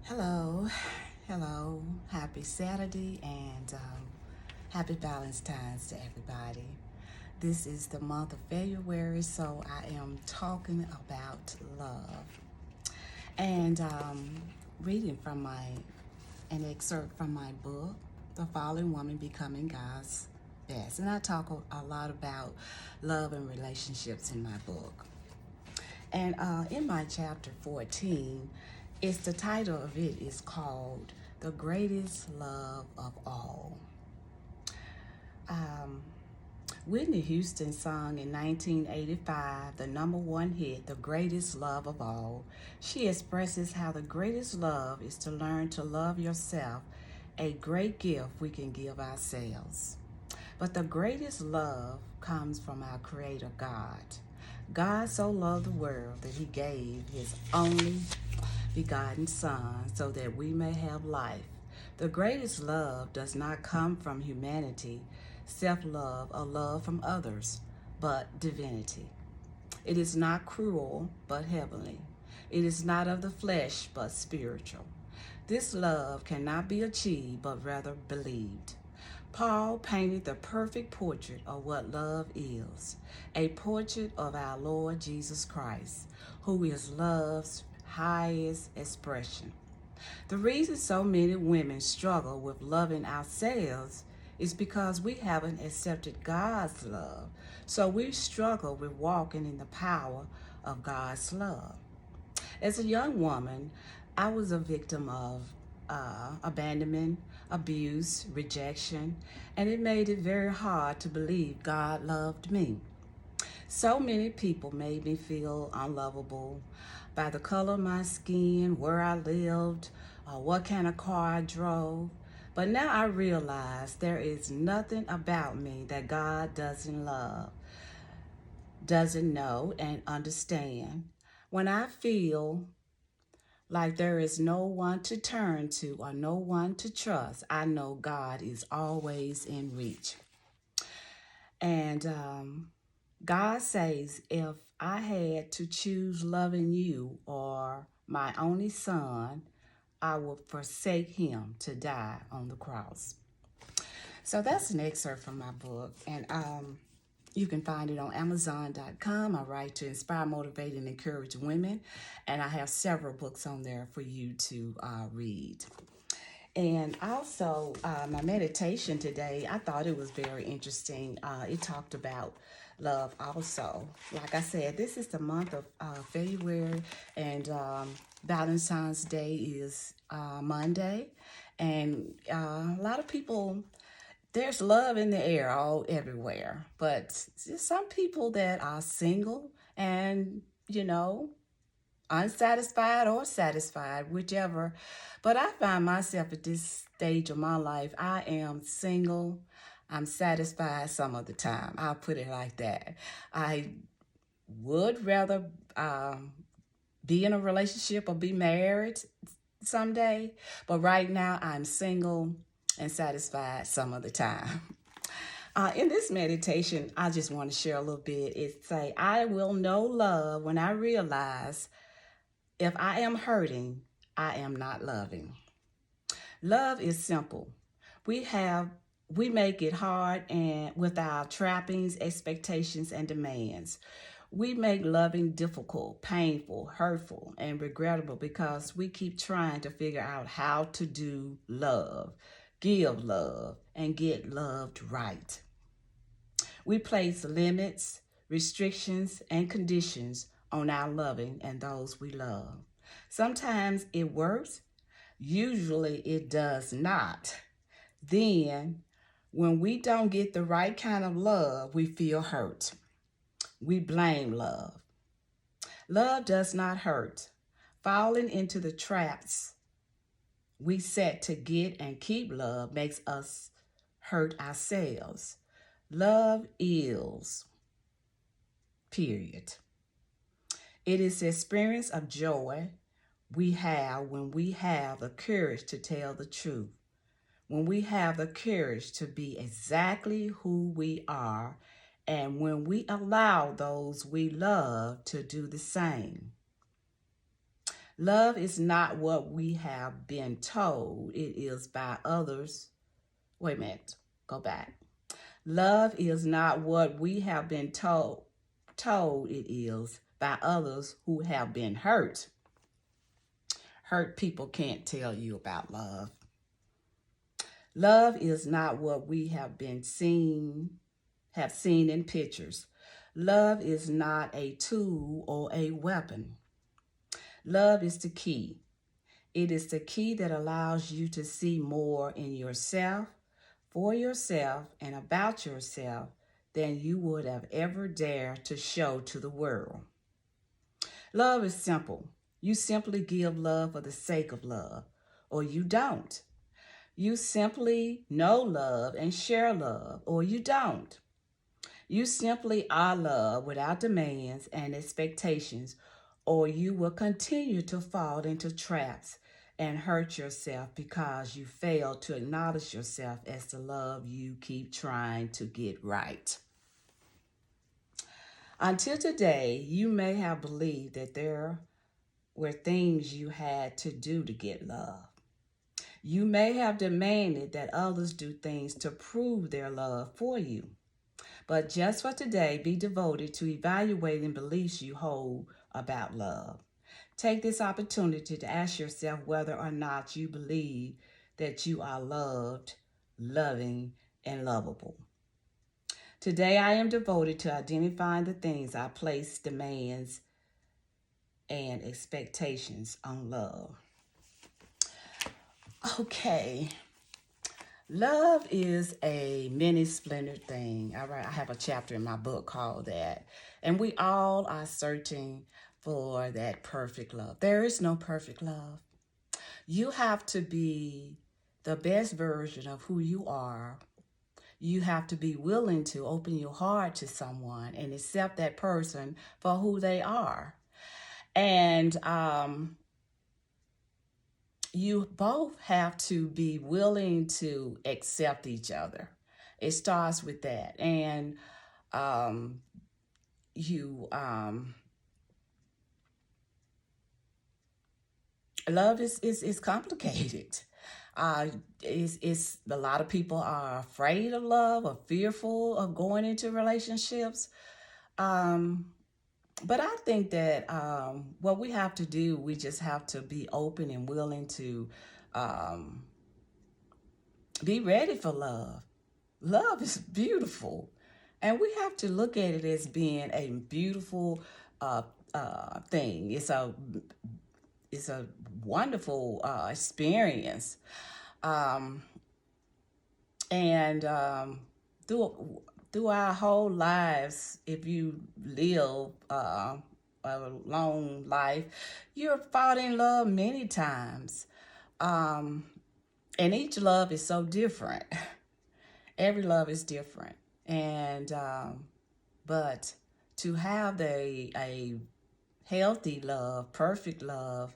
Hello, happy Saturday and happy Valentine's to everybody. This is the month of February, so I am talking about love and reading from an excerpt from my book, The Fallen Woman Becoming God's Best. And I talk a lot about love and relationships in my book. And in my chapter 14, it's the title of it is called The Greatest Love of All. Um, Whitney Houston sung in 1985 the number one hit, The Greatest Love of All. She expresses how the greatest love is to learn to love yourself, a great gift we can give ourselves. But the greatest love comes from our Creator God. God so loved the world that he gave his only begotten Son so that we may have life. The greatest love does not come from humanity, self-love, or love from others, but divinity. It is not cruel, but heavenly. It is not of the flesh, but spiritual. This love cannot be achieved, but rather believed. Paul painted the perfect portrait of what love is, a portrait of our Lord Jesus Christ, who is love's highest expression. The reason so many women struggle with loving ourselves is because we haven't accepted God's love. So we struggle with walking in the power of God's love. As a young woman, I was a victim of abandonment, abuse, rejection, and it made it very hard to believe God loved me. So many people made me feel unlovable by the color of my skin, where I lived, what kind of car I drove. But now I realize there is nothing about me that God doesn't love, doesn't know, and understand. When I feel like there is no one to turn to or no one to trust, I know God is always in reach. And God says, if I had to choose loving you or my only son, I would forsake him to die on the cross. So that's an excerpt from my book. And you can find it on Amazon.com. I write to inspire, motivate, and encourage women. And I have several books on there for you to read. And also, my meditation today, I thought it was very interesting. It talked about love also. Like I said, this is the month of February, and Valentine's Day is Monday. And a lot of people, there's love in the air all everywhere. But there's some people that are single and, unsatisfied or satisfied, whichever. But I find myself at this stage of my life, I am single. I'm satisfied some of the time. I'll put it like that. I would rather be in a relationship or be married someday, but right now I'm single and satisfied some of the time. In this meditation, I just want to share a little bit. It say, I will know love when I realize if I am hurting, I am not loving. Love is simple. We make it hard and with our trappings, expectations, and demands. We make loving difficult, painful, hurtful, and regrettable because we keep trying to figure out how to do love, give love, and get loved right. We place limits, restrictions, and conditions on our loving and those we love. Sometimes it works, usually it does not. Then, when we don't get the right kind of love, we feel hurt. We blame love. Love does not hurt. Falling into the traps we set to get and keep love makes us hurt ourselves. Love is, period. It is the experience of joy we have when we have the courage to tell the truth, when we have the courage to be exactly who we are, and when we allow those we love to do the same. Love is not what we have been told it is by others. Wait a minute, go back. Love is not what we have been told it is by others who have been hurt. Hurt people can't tell you about love. Love is not what we have seen in pictures. Love is not a tool or a weapon. Love is the key. It is the key that allows you to see more in yourself, for yourself, and about yourself than you would have ever dared to show to the world. Love is simple. You simply give love for the sake of love, or you don't. You simply know love and share love, or you don't. You simply are love without demands and expectations, or you will continue to fall into traps and hurt yourself because you fail to acknowledge yourself as the love you keep trying to get right. Until today, you may have believed that there were things you had to do to get love. You may have demanded that others do things to prove their love for you. But just for today, be devoted to evaluating beliefs you hold about love. Take this opportunity to ask yourself whether or not you believe that you are loved, loving, and lovable. Today, I am devoted to identifying the things I place demands and expectations on love. Okay. Love is a many splintered thing. I have a chapter in my book called that. And we all are searching for that perfect love. There is no perfect love. You have to be the best version of who you are. You have to be willing to open your heart to someone and accept that person for who they are. And you both have to be willing to accept each other. It starts with that. And you love is complicated. It's a lot of people are afraid of love or fearful of going into relationships. But I think that what we have to do, we just have to be open and willing to be ready for love. Love is beautiful, and we have to look at it as being a beautiful thing. It's a wonderful experience, and through our whole lives, if you live a long life, you're fought in love many times, and each love is so different. Every love is different, and but to have a healthy love, perfect love,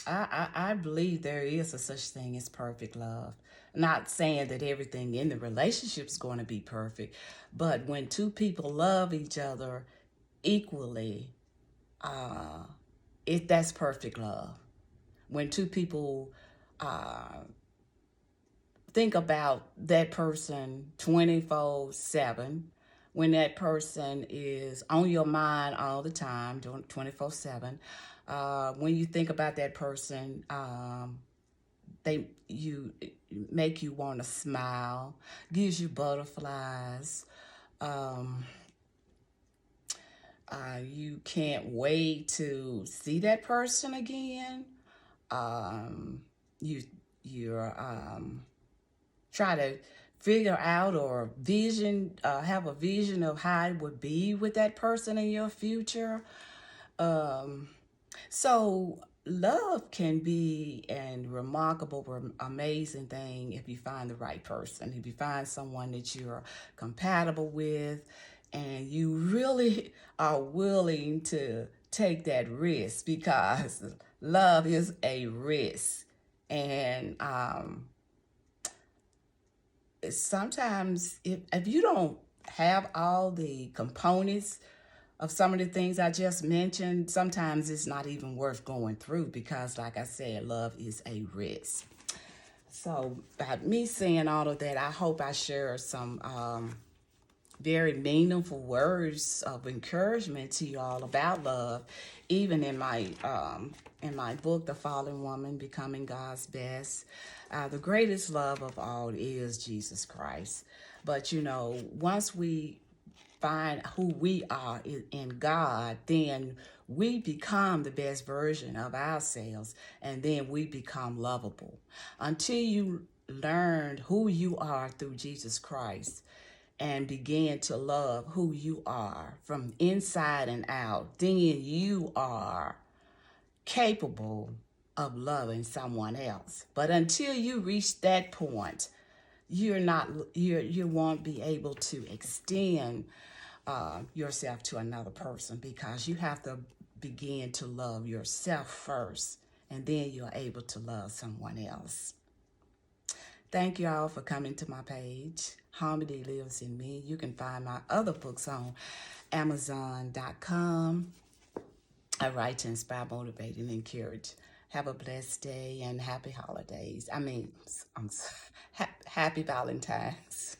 I believe there is a such thing as perfect love. Not saying that everything in the relationship is going to be perfect, but when two people love each other equally, that's perfect love. When two people think about that person 24/7, when that person is on your mind all the time, 24/7, when you think about that person, they you make you want to smile, gives you butterflies. You can't wait to see that person again. You're try to figure out or have a vision of how it would be with that person in your future. So love can be a remarkable, amazing thing if you find the right person, if you find someone that you're compatible with and you really are willing to take that risk, because love is a risk. And sometimes if you don't have all the components of some of the things I just mentioned, sometimes it's not even worth going through because, like I said, love is a risk. So, by me saying all of that, I hope I share some very meaningful words of encouragement to you all about love, even in my book, The Fallen Woman: Becoming God's Best. The greatest love of all is Jesus Christ. But you know, once we find who we are in God, then we become the best version of ourselves, and then we become lovable. Until you learn who you are through Jesus Christ and begin to love who you are from inside and out, then you are capable of loving someone else. But until you reach that point, you won't be able to extend yourself to another person, because you have to begin to love yourself first, and then you're able to love someone else. Thank you all for coming to my page. Harmony Lives in Me. You can find my other books on Amazon.com. I write to inspire, motivate, and encourage. Have a blessed day and happy holidays. Happy Valentine's.